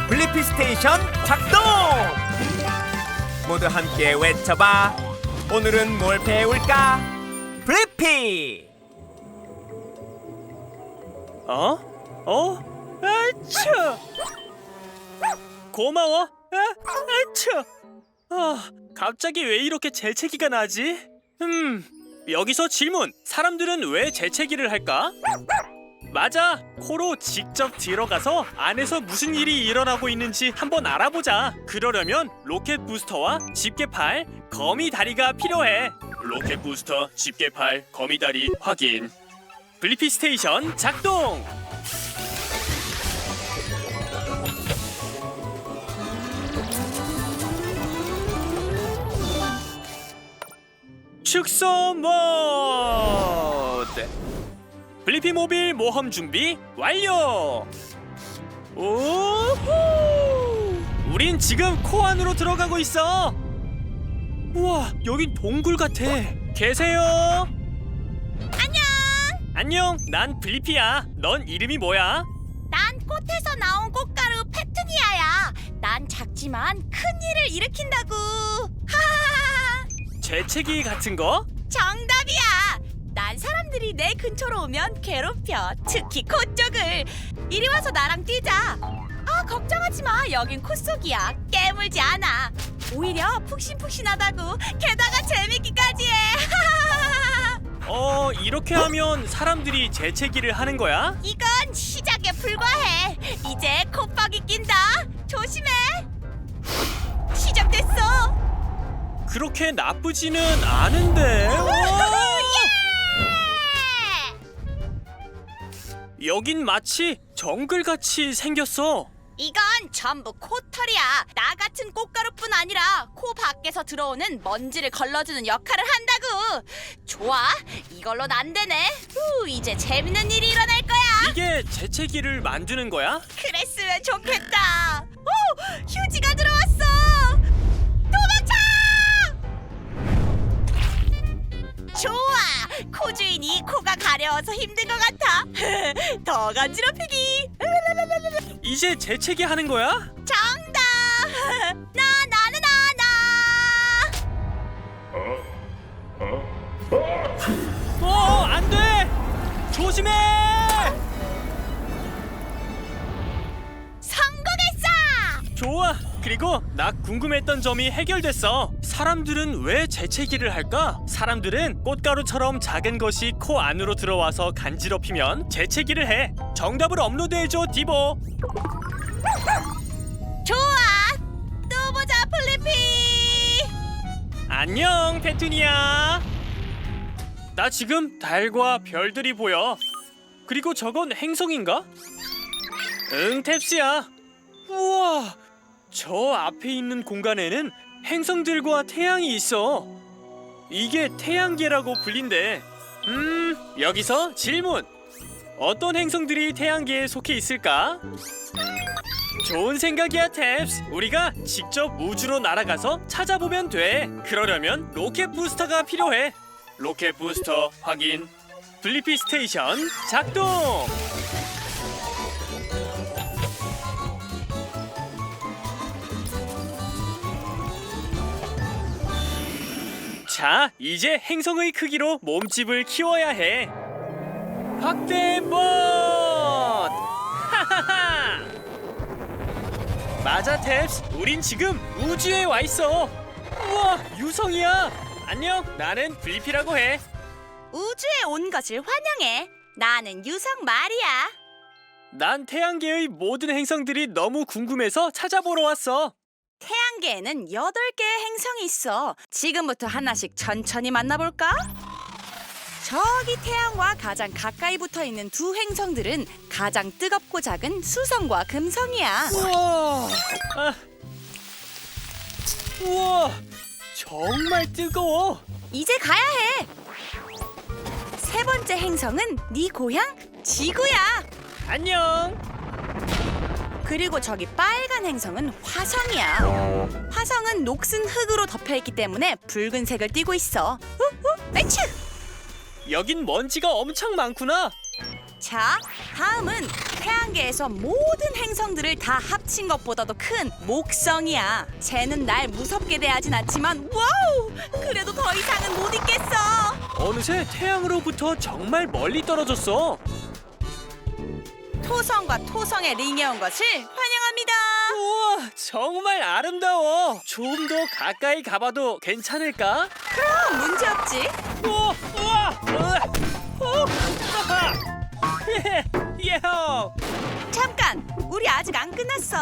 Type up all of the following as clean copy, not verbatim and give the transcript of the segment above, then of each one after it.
블리피 스테이션 작동! 모두 함께 외쳐봐. 오늘은 뭘 배울까? 블리피! 아차! 고마워. 아차! 갑자기 왜 이렇게 재채기가 나지? 여기서 질문. 사람들은 왜 재채기를 할까? 맞아. 코로 직접 들어가서 안에서 무슨 일이 일어나고 있는지 한번 알아보자. 그러려면 로켓 부스터와 집게팔, 거미다리가 필요해. 로켓 부스터, 집게팔, 거미다리 확인. 블리피 스테이션 작동! 축소 모드! 블리피 모빌 모험 준비 완료! 오호! 우린 지금 코 안으로 들어가고 있어! 우와, 여긴 동굴 같아! 계세요? 안녕, 난 블리피야. 넌 이름이 뭐야? 난 꽃에서 나온 꽃가루 페투니아야. 난 작지만 큰 일을 일으킨다고. 하하하. 재채기 같은 거? 정답이야. 난 사람들이 내 근처로 오면 괴롭혀. 특히 코 쪽을. 이리 와서 나랑 뛰자. 걱정하지 마. 여긴 코 속이야. 깨물지 않아. 오히려 푹신푹신하다고. 게다가 재밌기까지 해. 하하하. 이렇게 하면 사람들이 재채기를 하는 거야? 이건 시작에 불과해. 이제 콧박이 낀다. 조심해. 시작됐어. 그렇게 나쁘지는 않은데. 여긴 마치 정글같이 생겼어. 이건 전부 코털이야. 나 같은 꽃가루뿐 아니라 코 밖에서 들어오는 먼지를 걸러주는 역할을 한다고. 좋아, 이걸로는 안 되네. 이제 재밌는 일이 일어날 거야. 이게 재채기를 만드는 거야? 그랬으면 좋겠다. 휴지가 들어왔어. 도망쳐! 좋아, 코 주인이 코가 가려워서 힘든 것 같아. 더 간지럽히기. 이제 재채기 하는 거야? 정답! 나는 안 돼! 조심해! 성공했어! 좋아. 그리고 나 궁금했던 점이 해결됐어. 사람들은 왜 재채기를 할까? 사람들은 꽃가루처럼 작은 것이 코 안으로 들어와서 간지럽히면 재채기를 해. 정답을 업로드해줘, 디보. 좋아! 또 보자, 플리피! 안녕, 페투니아. 나 지금 달과 별들이 보여. 그리고 저건 행성인가? 응, 탭스야. 우와, 저 앞에 있는 공간에는 행성들과 태양이 있어. 이게 태양계라고 불린대. 여기서 질문. 어떤 행성들이 태양계에 속해 있을까? 좋은 생각이야, 탭스. 우리가 직접 우주로 날아가서 찾아보면 돼. 그러려면 로켓 부스터가 필요해. 로켓 부스터 확인. 블리피 스테이션 작동! 자, 이제 행성의 크기로 몸집을 키워야 해. 확대 모드! 하하하! 맞아, 탭스. 우린 지금 우주에 와 있어. 우와, 유성이야. 안녕, 나는 블리피라고 해. 우주에 온 것을 환영해. 나는 유성 마리아. 난 태양계의 모든 행성들이 너무 궁금해서 찾아보러 왔어. 태양계에는 8개의 행성이 있어. 지금부터 하나씩 천천히 만나볼까? 저기 태양과 가장 가까이 붙어있는 두 행성들은 가장 뜨겁고 작은 수성과 금성이야. 우와, 정말 뜨거워. 이제 가야 해. 세 번째 행성은 네 고향 지구야. 안녕. 그리고 저기 빨간 행성은 화성이야. 화성은 녹슨 흙으로 덮여있기 때문에 붉은색을 띠고 있어. 에취! 여긴 먼지가 엄청 많구나. 자, 다음은 태양계에서 모든 행성들을 다 합친 것보다도 큰 목성이야. 쟤는 날 무섭게 대하진 않지만 와우! 그래도 더 이상은 못 있겠어. 어느새 태양으로부터 정말 멀리 떨어졌어. 토성과 토성의 링에 온 것을 환영합니다. 우와, 정말 아름다워. 좀 더 가까이 가봐도 괜찮을까? 그럼 문제 없지. 우와, 예호. 잠깐, 우리 아직 안 끝났어.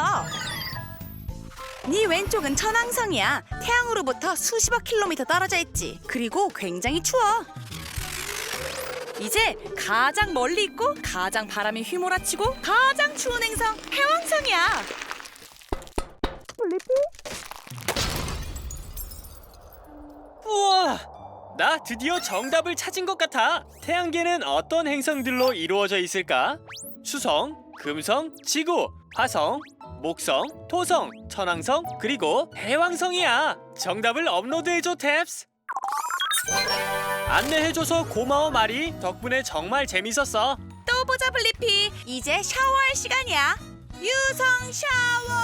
네 왼쪽은 천왕성이야. 태양으로부터 수십억 킬로미터 떨어져 있지. 그리고 굉장히 추워. 이제 가장 멀리 있고 가장 바람이 휘몰아치고 가장 추운 행성 해왕성이야. 우와, 나 드디어 정답을 찾은 것 같아. 태양계는 어떤 행성들로 이루어져 있을까? 수성, 금성, 지구, 화성, 목성, 토성, 천왕성, 그리고 해왕성이야. 정답을 업로드해줘, 탭스. 안내해줘서 고마워, 마리. 덕분에 정말 재밌었어. 또 보자 블리피. 이제 샤워할 시간이야. 유성 샤워.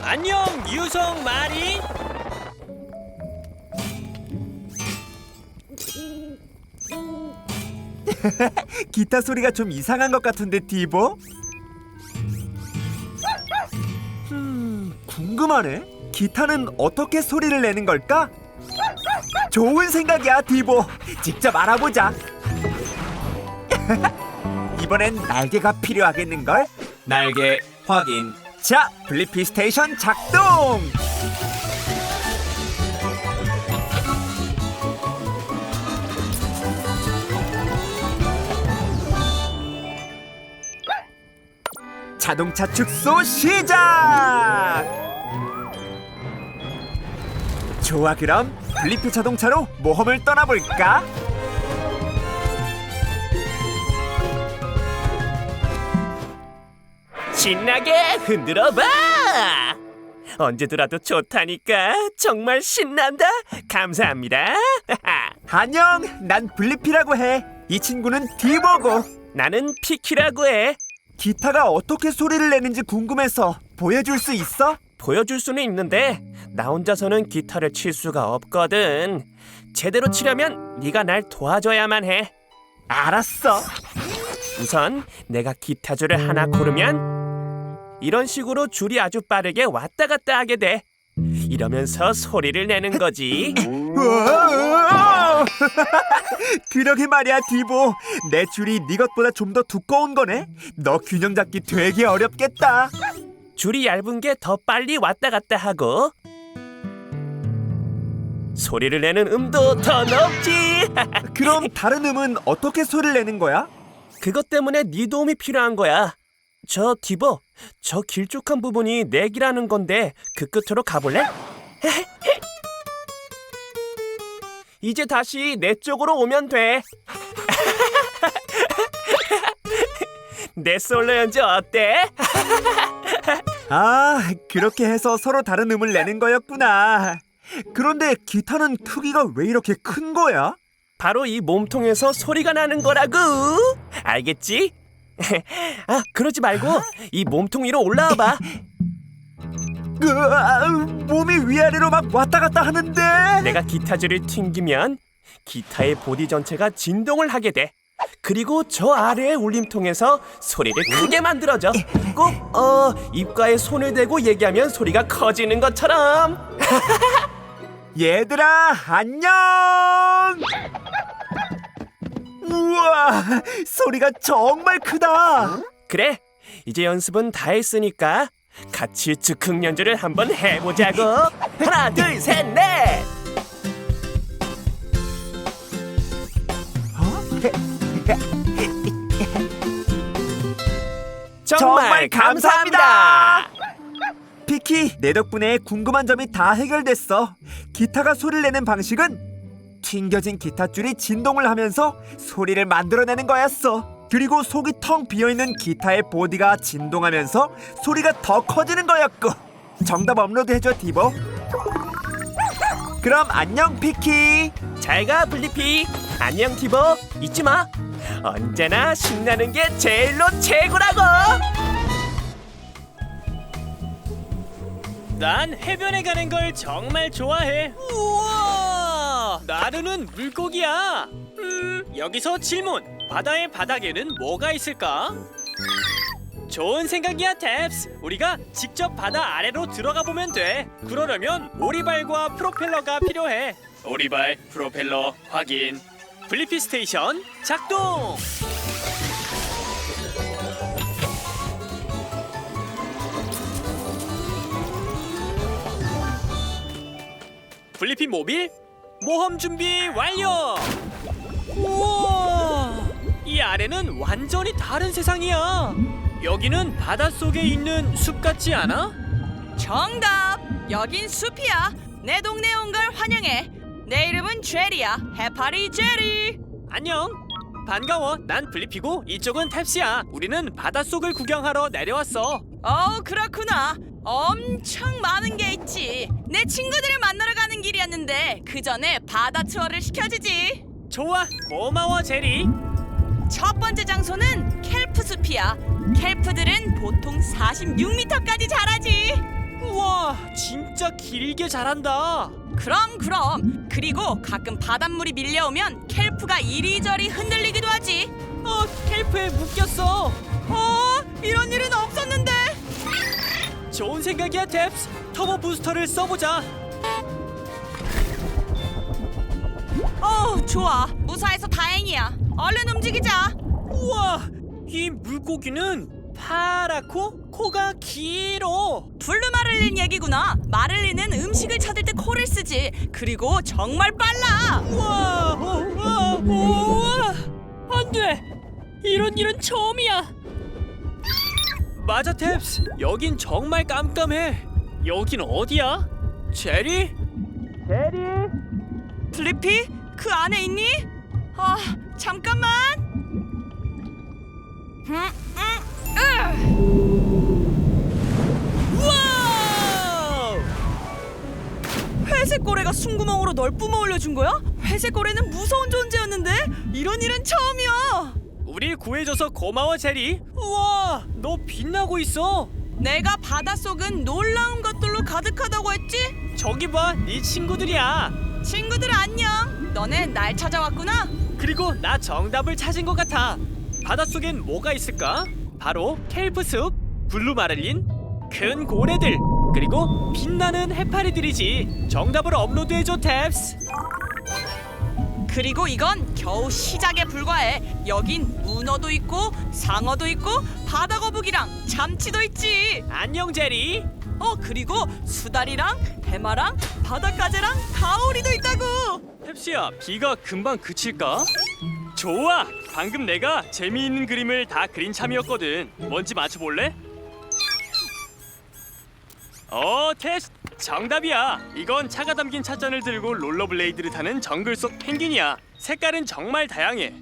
안녕, 유성, 마리. 기타 소리가 좀 이상한 것 같은데 디보? 궁금하네. 기타는 어떻게 소리를 내는 걸까? 좋은 생각이야 디보. 직접 알아보자. 이번엔 날개가 필요하겠는걸? 날개 확인. 자, 블리피 스테이션 작동! 자동차 축소 시작! 좋아, 그럼 블리피 자동차로 모험을 떠나볼까? 신나게 흔들어봐! 언제 들어도 좋다니까. 정말 신난다. 감사합니다. 안녕, 난 블리피라고 해. 이 친구는 디보고. 나는 피키라고 해. 기타가 어떻게 소리를 내는지 궁금해서 보여줄 수 있어? 보여줄 수는 있는데 나 혼자서는 기타를 칠 수가 없거든. 제대로 치려면 네가 날 도와줘야만 해. 알았어. 우선 내가 기타줄을 하나 고르면 이런 식으로 줄이 아주 빠르게 왔다 갔다 하게 돼. 이러면서 소리를 내는 거지. 그러게 말이야 디보. 내 줄이 네 것보다 좀 더 두꺼운 거네. 너 균형 잡기 되게 어렵겠다. 줄이 얇은 게 더 빨리 왔다 갔다 하고 소리를 내는 음도 더 높지. 그럼 다른 음은 어떻게 소리를 내는 거야? 그것 때문에 네 도움이 필요한 거야. 저 디보, 저 길쭉한 부분이 넥이라는 건데 그 끝으로 가볼래? 이제 다시 내 쪽으로 오면 돼. 내 솔로 연주 어때? 아, 그렇게 해서 서로 다른 음을 내는 거였구나. 그런데 기타는 크기가 왜 이렇게 큰 거야? 바로 이 몸통에서 소리가 나는 거라고. 알겠지? 아, 그러지 말고 이 몸통 위로 올라와 봐. 몸이 위아래로 막 왔다 갔다 하는데. 내가 기타줄을 튕기면 기타의 보디 전체가 진동을 하게 돼. 그리고 저 아래의 울림통에서 소리를 크게 만들어줘. 꼭 입가에 손을 대고 얘기하면 소리가 커지는 것처럼. 얘들아, 안녕. 우와, 소리가 정말 크다. 그래, 이제 연습은 다 했으니까 같이 즉흥 연주를 한번 해보자고. 하나, 둘, 셋, 넷. 정말 감사합니다. 피키, 내 덕분에 궁금한 점이 다 해결됐어. 기타가 소리를 내는 방식은 튕겨진 기타줄이 진동을 하면서 소리를 만들어내는 거였어. 그리고 속이 텅 비어있는 기타의 보디가 진동하면서 소리가 더 커지는 거였고. 정답 업로드해줘 디보. 그럼 안녕 피키. 잘가 블리피. 안녕 티보. 잊지마, 언제나 신나는 게 제일로 최고라고. 난 해변에 가는 걸 정말 좋아해. 우와! 나르는 물고기야. 여기서 질문. 바다의 바닥에는 뭐가 있을까? 좋은 생각이야, 탭스. 우리가 직접 바다 아래로 들어가 보면 돼. 그러려면 오리발과 프로펠러가 필요해. 오리발, 프로펠러 확인. 블리피 스테이션 작동. 블리피 모빌 모험 준비 완료. 우와, 이 아래는 완전히 다른 세상이야. 여기는 바닷속에 있는 숲 같지 않아? 정답! 여긴 숲이야. 내 동네에 온 걸 환영해. 내 이름은 제리야. 해파리 제리. 안녕. 반가워. 난 블리피고 이쪽은 탭스야. 우리는 바닷속을 구경하러 내려왔어. 그렇구나. 엄청 많은 게 있지. 내 친구들을 만나러 가는 길이었는데 그 전에 바다 투어를 시켜주지. 좋아. 고마워, 제리. 첫 번째 장소는 켈프 숲이야. 켈프들은 보통 46m까지 자라지. 우와, 진짜 길게 자란다. 그럼. 그리고 가끔 바닷물이 밀려오면 켈프가 이리저리 흔들리기도 하지. 켈프에 묶였어. 이런 일은 없었는데. 좋은 생각이야, 탭스. 터보 부스터를 써보자. 좋아. 무사해서 다행이야. 얼른 움직이자. 우와, 이 물고기는 파랗고 코가 길어. 블루 마를린 얘기구나. 마를린은 음식을 찾을 때 코를 쓰지. 그리고 정말 빨라. 우와, 안 돼. 이런 일은 처음이야. 맞아, 탭스. 여긴 정말 깜깜해. 여긴 어디야? 제리? 블리피? 그 안에 있니? 잠깐만. 우와! 회색 고래가 숨구멍으로 널 뿜어 올려준 거야? 회색 고래는 무서운 존재였는데 이런 일은 처음이야. 우릴 구해줘서 고마워, 제리. 우와, 너 빛나고 있어. 내가 바닷속은 놀라운 것들로 가득하다고 했지? 저기 봐, 네 친구들이야. 친구들 안녕. 너네 날 찾아왔구나. 그리고 나 정답을 찾은 것 같아. 바닷속엔 뭐가 있을까? 바로 켈프숲, 블루 마를린, 큰 고래들, 그리고 빛나는 해파리들이지. 정답을 업로드해줘, 탭스. 그리고 이건 겨우 시작에 불과해. 여긴 문어도 있고 상어도 있고 바다거북이랑 잠치도 있지. 안녕, 제리. 그리고 수달이랑 해마랑 바닷가재랑 가오리도 있다고. 탭스야, 비가 금방 그칠까? 좋아! 방금 내가 재미있는 그림을 다 그린 참이었거든. 뭔지 맞춰볼래? 탭스! 정답이야! 이건 차가 담긴 찻잔을 들고 롤러블레이드를 타는 정글 속 펭귄이야. 색깔은 정말 다양해.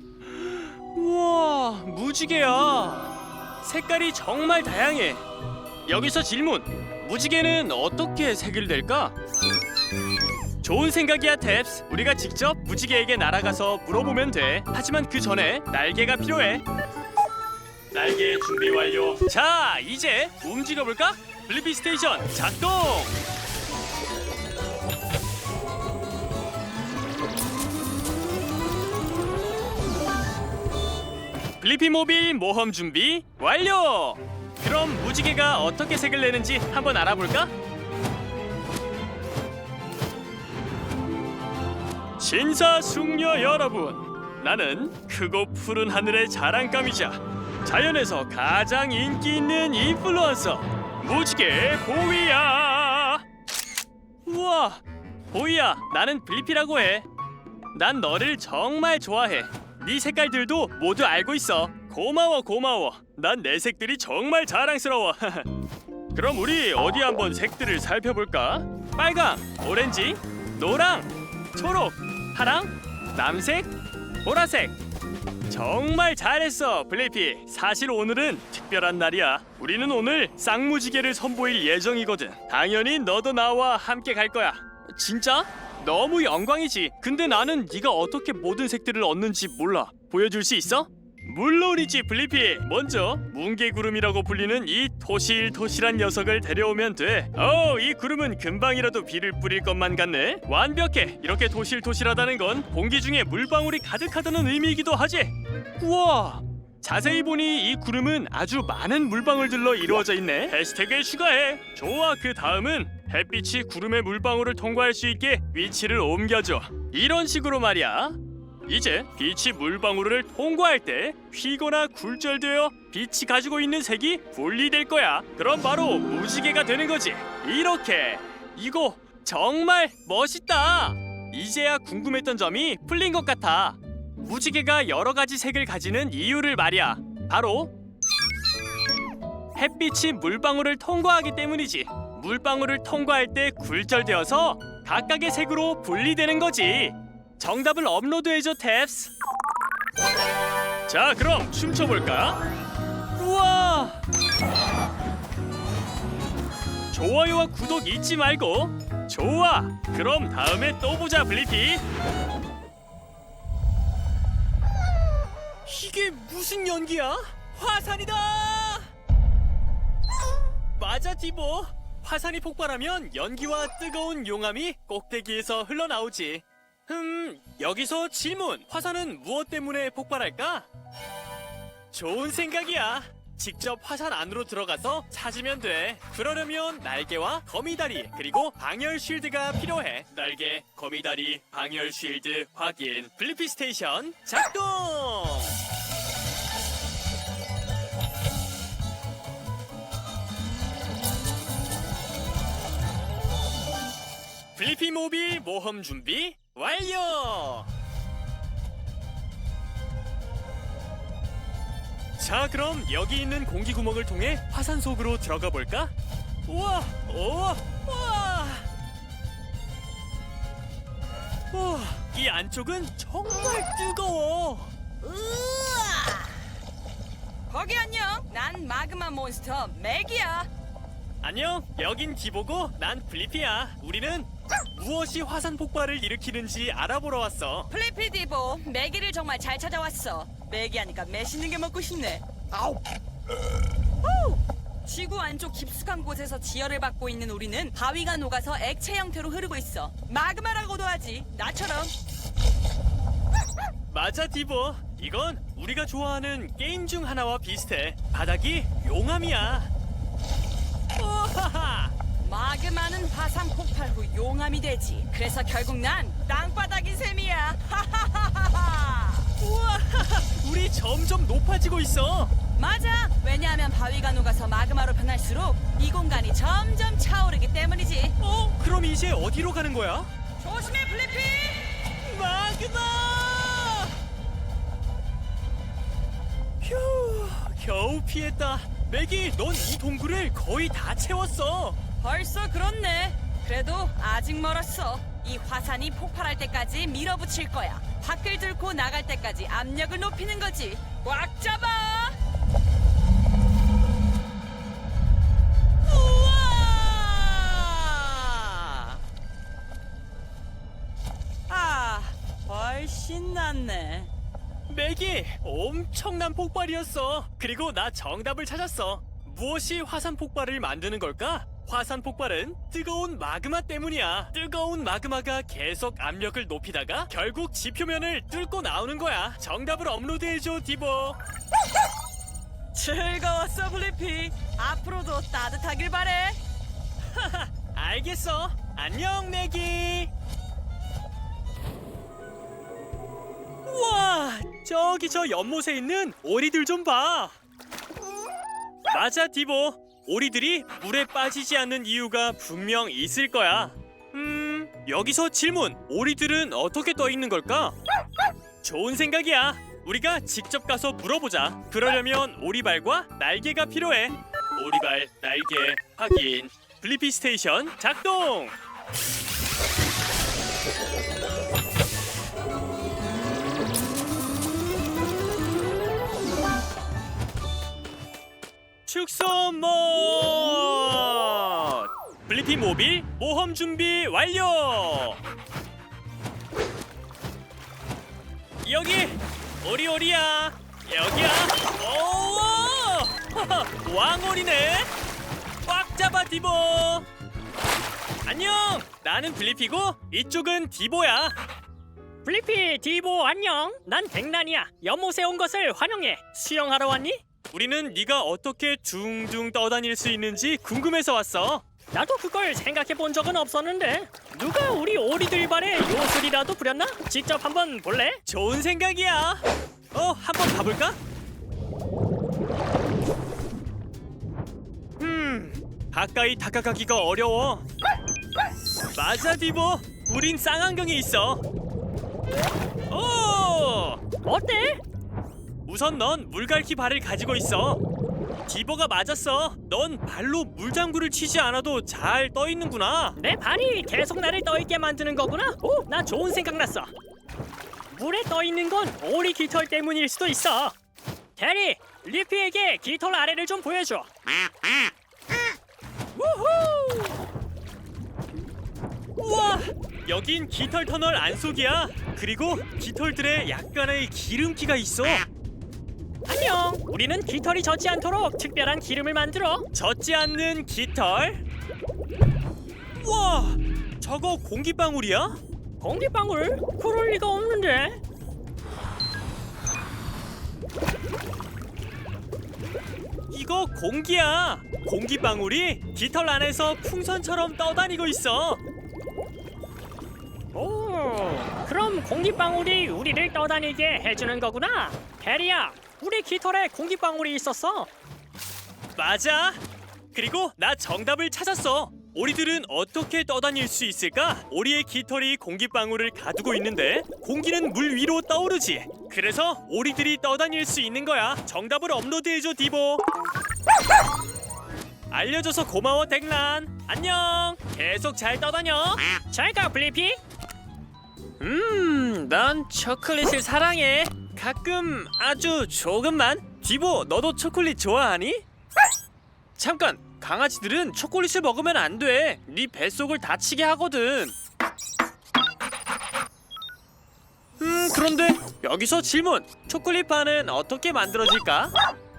우와, 무지개야. 색깔이 정말 다양해. 여기서 질문! 무지개는 어떻게 색일될까? 좋은 생각이야, 탭스. 우리가 직접 무지개에게 날아가서 물어보면 돼. 하지만 그 전에 날개가 필요해. 날개 준비 완료. 자, 이제 움직여볼까? 블리피 스테이션 작동! 블리피 모빌 모험 준비 완료! 그럼 무지개가 어떻게 색을 내는지 한번 알아볼까? 신사숙녀 여러분, 나는 크고 푸른 하늘의 자랑감이자 자연에서 가장 인기 있는 인플루언서 무지개 보위야. 우와, 보위야, 나는 블리피라고 해. 난 너를 정말 좋아해. 네 색깔들도 모두 알고 있어. 고마워. 난 내 색들이 정말 자랑스러워. 그럼 우리 어디 한번 색들을 살펴볼까? 빨강, 오렌지, 노랑, 초록, 파랑, 남색, 보라색. 정말 잘했어, 블리피. 사실 오늘은 특별한 날이야. 우리는 오늘 쌍무지개를 선보일 예정이거든. 당연히 너도 나와 함께 갈 거야. 진짜? 너무 영광이지. 근데 나는 네가 어떻게 모든 색들을 얻는지 몰라. 보여줄 수 있어? 물론이지 블리피. 먼저 뭉게구름이라고 불리는 이 토실토실한 녀석을 데려오면 돼. 이 구름은 금방이라도 비를 뿌릴 것만 같네. 완벽해. 이렇게 토실토실하다는 건 공기 중에 물방울이 가득하다는 의미이기도 하지. 우와, 자세히 보니 이 구름은 아주 많은 물방울들로 이루어져 있네. 해시태그에 추가해. 좋아, 그 다음은 햇빛이 구름의 물방울을 통과할 수 있게 위치를 옮겨줘. 이런 식으로 말이야. 이제 빛이 물방울을 통과할 때 휘거나 굴절되어 빛이 가지고 있는 색이 분리될 거야. 그럼 바로 무지개가 되는 거지. 이렇게. 이거 정말 멋있다. 이제야 궁금했던 점이 풀린 것 같아. 무지개가 여러 가지 색을 가지는 이유를 말이야. 바로 햇빛이 물방울을 통과하기 때문이지. 물방울을 통과할 때 굴절되어서 각각의 색으로 분리되는 거지. 정답을 업로드해줘, 탭스. 자, 그럼 춤춰볼까? 우와! 좋아요와 구독 잊지 말고. 좋아! 그럼 다음에 또 보자, 블리피. 이게 무슨 연기야? 화산이다! 맞아, 디보. 화산이 폭발하면 연기와 뜨거운 용암이 꼭대기에서 흘러나오지. 여기서 질문. 화산은 무엇 때문에 폭발할까? 좋은 생각이야. 직접 화산 안으로 들어가서 찾으면 돼. 그러려면 날개와 거미다리 그리고 방열 쉴드가 필요해. 날개, 거미다리, 방열 쉴드 확인. 블리피 스테이션 작동! 블리피 모빌 모험 준비 완료! 자, 그럼 여기 있는 공기 구멍을 통해 화산 속으로 들어가 볼까? 우와! 우와! 우와! 이 안쪽은 정말 뜨거워! 우와! 거기 안녕. 난 마그마 몬스터 맥이야. 안녕, 여긴 디보고 난 블리피야. 우리는 무엇이 화산 폭발을 일으키는지 알아보러 왔어. 플리피 디보, 맥이를 정말 잘 찾아왔어. 맥이 하니까 맛있는 게 먹고 싶네. 아우. 지구 안쪽 깊숙한 곳에서 지혈을 받고 있는 우리는 바위가 녹아서 액체 형태로 흐르고 있어. 마그마라고도 하지. 나처럼. 맞아, 디보. 이건 우리가 좋아하는 게임 중 하나와 비슷해. 바닥이 용암이야. 오하하! 마그마는 화산 폭발 후 용암이 되지. 그래서 결국 난 땅바닥인 셈이야. 하하하하하. 우와! 우리 점점 높아지고 있어. 맞아. 왜냐하면 바위가 녹아서 마그마로 변할수록 이 공간이 점점 차오르기 때문이지. 그럼 이제 어디로 가는 거야? 조심해, 플리피. 마그마! 휴, 겨우 피했다. 맥이, 넌 이 동굴을 거의 다 채웠어. 벌써 그렇네. 그래도 아직 멀었어. 이 화산이 폭발할 때까지 밀어붙일 거야. 밖을 뚫고 나갈 때까지 압력을 높이는 거지. 꽉 잡아. 우와! 아, 훨씬 낫네. 맥이, 엄청난 폭발이었어. 그리고 나 정답을 찾았어. 무엇이 화산 폭발을 만드는 걸까? 화산 폭발은 뜨거운 마그마 때문이야. 뜨거운 마그마가 계속 압력을 높이다가 결국 지표면을 뚫고 나오는 거야. 정답을 업로드해줘, 디보. 즐거웠어, 블리피. 앞으로도 따뜻하길 바래. 하하, 알겠어. 안녕, 맥이. 우와, 저기 저 연못에 있는 오리들 좀 봐. 맞아, 디보. 오리들이 물에 빠지지 않는 이유가 분명 있을 거야. 여기서 질문. 오리들은 어떻게 떠 있는 걸까? 좋은 생각이야. 우리가 직접 가서 물어보자. 그러려면 오리발과 날개가 필요해. 오리발, 날개 확인. 블리피 스테이션 작동. 축소 모드! 블리피 모빌 모험 준비 완료! 여기 오리오리야. 여기야. 오, 왕오리네. 꽉 잡아 디보. 안녕. 나는 블리피고 이쪽은 디보야. 블리피, 디보 안녕. 난 백난이야. 연못에 온 것을 환영해. 수영하러 왔니? 우리는 네가 어떻게 둥둥 떠다닐 수 있는지 궁금해서 왔어. 나도 그걸 생각해 본 적은 없었는데 누가 우리 오리들 발에 요술이라도 부렸나? 직접 한번 볼래? 좋은 생각이야. 한번 가볼까? 가까이 다가가기가 어려워. 맞아 디보. 우린 쌍안경에 있어. 오! 어때? 우선 넌 물갈퀴 발을 가지고 있어. 디보가 맞았어. 넌 발로 물장구를 치지 않아도 잘 떠 있는구나. 내 발이 계속 나를 떠있게 만드는 거구나. 오, 나 좋은 생각 났어. 물에 떠 있는 건 오리 깃털 때문일 수도 있어. 대리, 리피에게 깃털 아래를 좀 보여줘. 우후! 우와! 여긴 깃털 터널 안속이야. 그리고 깃털들에 약간의 기름기가 있어. 안녕. 우리는 깃털이 젖지 않도록 특별한 기름을 만들어. 젖지 않는 깃털. 우와! 저거 공기방울이야? 공기방울? 그럴 리가 없는데. 이거 공기야. 공기방울이 깃털 안에서 풍선처럼 떠다니고 있어. 오, 그럼 공기방울이 우리를 떠다니게 해주는 거구나. 대리야, 우리 깃털에 공기방울이 있었어. 맞아. 그리고 나 정답을 찾았어. 오리들은 어떻게 떠다닐 수 있을까? 오리의 깃털이 공기방울을 가두고 있는데 공기는 물 위로 떠오르지. 그래서 오리들이 떠다닐 수 있는 거야. 정답을 업로드해줘 디보. 알려줘서 고마워 덱란. 안녕. 계속 잘 떠다녀. 잘 가, 블리피. 난 초콜릿을 사랑해. 가끔 아주 조금만. 디보, 너도 초콜릿 좋아하니? 잠깐, 강아지들은 초콜릿을 먹으면 안 돼. 네 뱃속을 다치게 하거든. 그런데 여기서 질문. 초콜릿 바는 어떻게 만들어질까?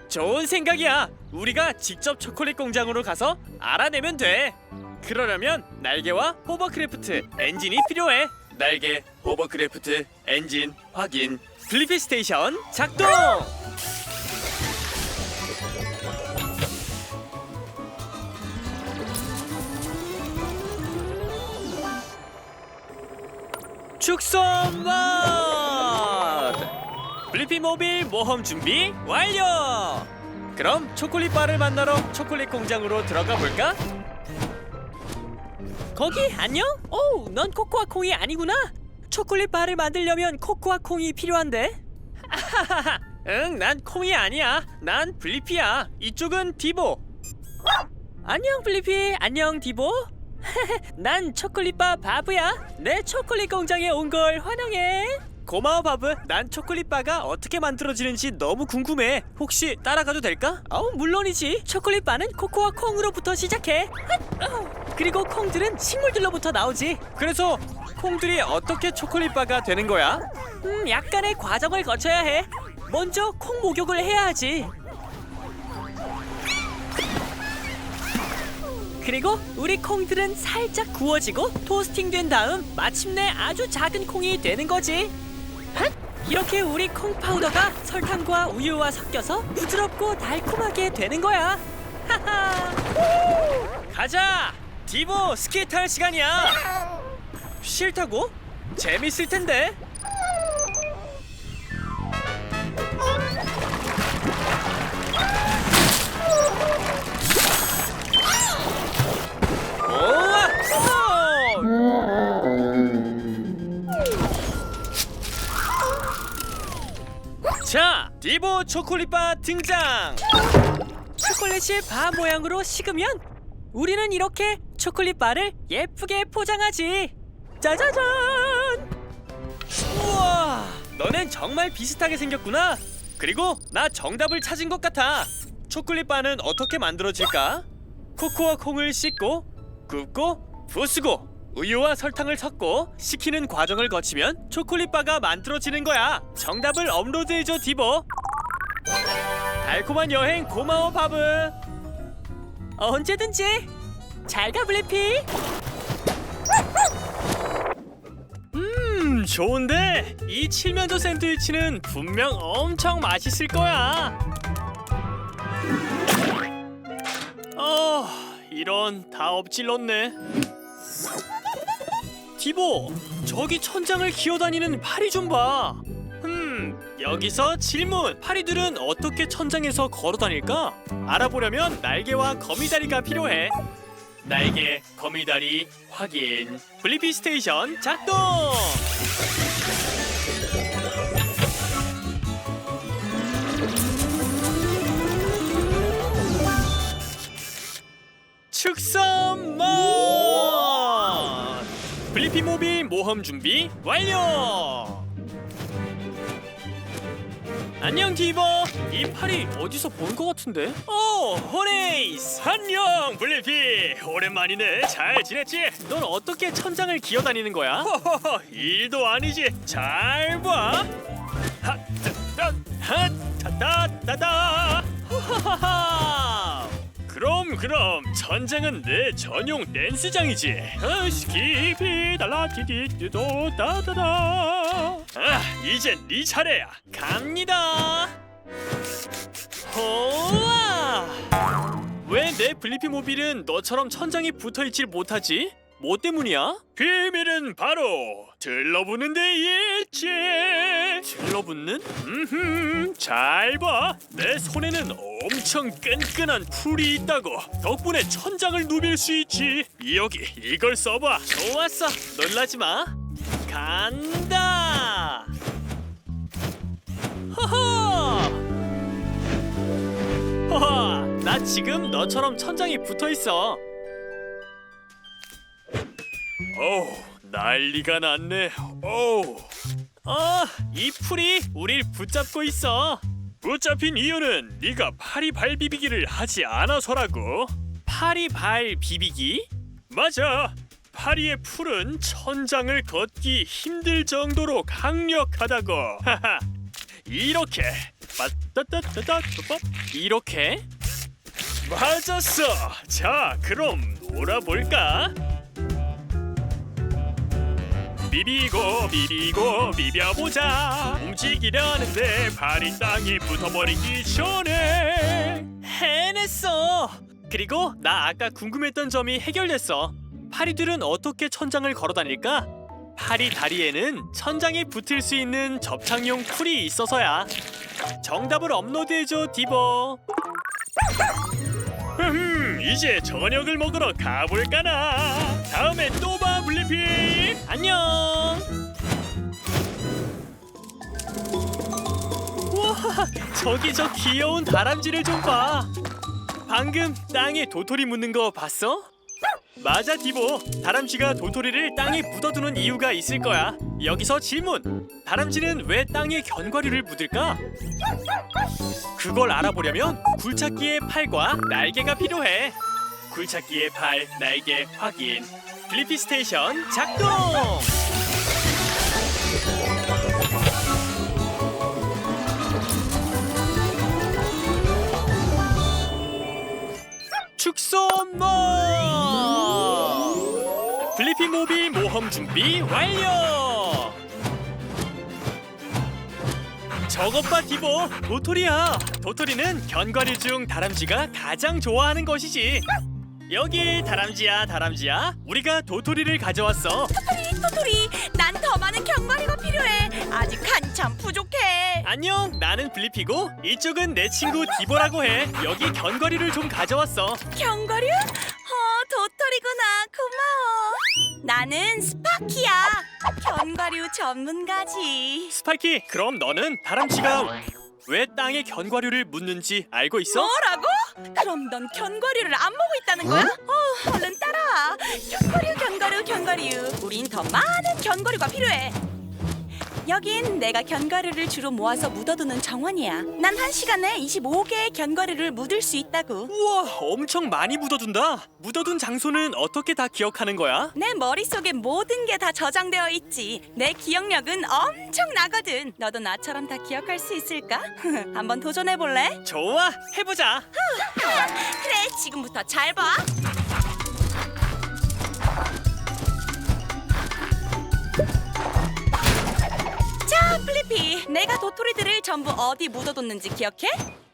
좋은 생각이야. 우리가 직접 초콜릿 공장으로 가서 알아내면 돼. 그러려면 날개와 호버크래프트 엔진이 필요해. 날개, 호버크래프트, 엔진 확인. 블리피 스테이션 작동! 축소 모드! 블리피 모빌 모험 준비 완료! 그럼 초콜릿 바를 만나러 초콜릿 공장으로 들어가 볼까? 거기 안녕? 오, 넌 코코아 콩이 아니구나. 초콜릿 바를 만들려면 코코아 콩이 필요한데. 응, 난 콩이 아니야. 난 블리피야. 이쪽은 디보. 안녕 블리피. 안녕 디보. 난 초콜릿바 바브야. 내 초콜릿 공장에 온 걸 환영해. 고마워 바브. 난 초콜릿 바가 어떻게 만들어지는지 너무 궁금해. 혹시 따라가도 될까? 물론이지. 초콜릿 바는 코코아 콩으로부터 시작해. 그리고 콩들은 식물들로부터 나오지. 그래서 콩들이 어떻게 초콜릿 바가 되는 거야? 약간의 과정을 거쳐야 해. 먼저 콩 목욕을 해야 하지. 그리고 우리 콩들은 살짝 구워지고 토스팅된 다음 마침내 아주 작은 콩이 되는 거지. 핫! 이렇게 우리 콩 파우더가 설탕과 우유와 섞여서 부드럽고 달콤하게 되는 거야. 하하! 가자! 디보 스키 탈 시간이야. 싫다고? 재밌을 텐데. 오와! 자, 디보 초콜릿바 등장. 초콜릿이 바 모양으로 식으면 우리는 이렇게 초콜릿 바를 예쁘게 포장하지. 짜자잔! 우와, 너넨 정말 비슷하게 생겼구나. 그리고 나 정답을 찾은 것 같아. 초콜릿 바는 어떻게 만들어질까? 코코아 콩을 씻고 굽고 부수고 우유와 설탕을 섞고 식히는 과정을 거치면 초콜릿바가 만들어지는 거야. 정답을 업로드해줘 디보. 달콤한 여행 고마워 바브. 언제든지. 잘 가 블리피. 좋은데 이 칠면조 샌드위치는 분명 엄청 맛있을 거야. 이런 다 엎질렀네. 디보, 저기 천장을 기어다니는 파리 좀 봐. 여기서 질문. 파리들은 어떻게 천장에서 걸어다닐까? 알아보려면 날개와 거미다리가 필요해. 날개, 거미다리 확인. 블리피 스테이션 작동. 축선몬! 블리피 모빌 모험 준비 완료! 안녕 디버! 이 팔이 어디서 본 것 같은데? 호네이스! 안녕 블리피! 오랜만이네. 잘 지냈지? 넌 어떻게 천장을 기어다니는 거야? 호호호, 일도 아니지. 잘 봐! 하따따따따따! 호하하하! 그럼 천장은 내 전용 댄스장이지. 스키피 달라티디도 따다다. 이젠 네 차례야. 갑니다. 호와! 왜 내 블리피 모빌은 너처럼 천장에 붙어있질 못하지? 뭐 때문이야? 비밀은 바로 들러붙는 데 있지. 들러붙는? 잘 봐. 내 손에는 엄청 끈끈한 풀이 있다고. 덕분에 천장을 누빌 수 있지. 여기 이걸 써봐. 좋았어. 놀라지 마. 간다. 허허, 나 지금 너처럼 천장에 붙어있어. 난리가 났네. 이 풀이 우릴 붙잡고 있어. 붙잡힌 이유는 네가 파리 발 비비기를 하지 않아서라고. 파리 발 비비기? 맞아. 파리의 풀은 천장을 걷기 힘들 정도로 강력하다고. 이렇게 이렇게? 맞았어. 자, 그럼 놀아볼까? 비비고 비벼보자. 움직이려는데 발이 땅에 붙어버리기 전에. 해냈어. 그리고 나 아까 궁금했던 점이 해결됐어. 파리들은 어떻게 천장을 걸어다닐까? 파리 다리에는 천장에 붙을 수 있는 접착용 풀이 있어서야. 정답을 업로드해줘 디버. 이제 저녁을 먹으러 가볼까나. 다음에 또 봐 블리피. 안녕. 우와, 저기 저 귀여운 다람쥐를 좀 봐. 방금 땅에 도토리 묻는 거 봤어? 맞아 디보. 다람쥐가 도토리를 땅에 묻어두는 이유가 있을 거야. 여기서 질문. 다람쥐는 왜 땅에 견과류를 묻을까? 그걸 알아보려면 굴착기의 팔과 날개가 필요해. 굴착기의 팔, 날개 확인. 블리피 스테이션 작동! 축소몬! 블리피 모빌 모험 준비 완료! 저것 봐 디보, 도토리야. 도토리는 견과류 중 다람쥐가 가장 좋아하는 것이지. 여기 다람쥐야. 우리가 도토리를 가져왔어. 토토리, 난 더 많은 견과류가 필요해. 아직 한참 부족해. 안녕, 나는 블리피고 이쪽은 내 친구 디보라고 해. 여기 견과류를 좀 가져왔어. 견과류? 도토리구나. 고마워. 나는 스파키야. 견과류 전문가지. 스파이키, 그럼 너는 다람쥐가 왜 땅에 견과류를 묻는지 알고 있어? 뭐라고? 그럼 넌 견과류를 안 먹고 있다는 거야? 얼른 따라와. 견과류. 우린 더 많은 견과류가 필요해. 여긴 내가 견과류를 주로 모아서 묻어두는 정원이야. 난 1시간에 25개의 견과류를 묻을 수 있다고. 우와, 엄청 많이 묻어둔다. 묻어둔 장소는 어떻게 다 기억하는 거야? 내 머릿속에 모든 게 다 저장되어 있지. 내 기억력은 엄청나거든. 너도 나처럼 다 기억할 수 있을까? 한번 도전해볼래? 좋아, 해보자. 그래, 지금부터 잘 봐. 자, 플리피, 내가 도토리들을 전부 어디 묻어뒀는지 기억해?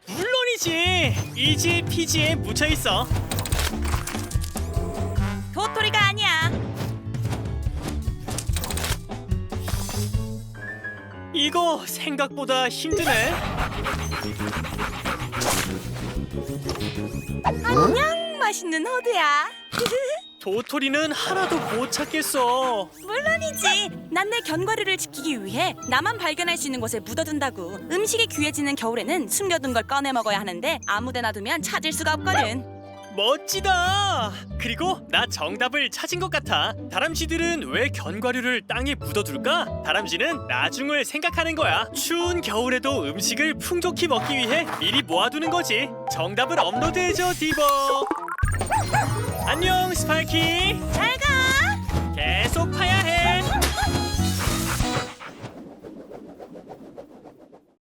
물론이지. 이지 피지에 묻혀 있어. 도토리가 아니야. 이거 생각보다 힘드네. 안녕, 맛있는 호두야. 도토리는 하나도 못 찾겠어. 물론이지. 난 내 견과류를 지키기 위해 나만 발견할 수 있는 곳에 묻어둔다고. 음식이 귀해지는 겨울에는 숨겨둔 걸 꺼내 먹어야 하는데 아무데나 두면 찾을 수가 없거든. 멋지다. 그리고 나 정답을 찾은 것 같아. 다람쥐들은 왜 견과류를 땅에 묻어둘까? 다람쥐는 나중을 생각하는 거야. 추운 겨울에도 음식을 풍족히 먹기 위해 미리 모아두는 거지. 정답을 업로드해줘, 디버. 안녕, 스파이키. 잘 가.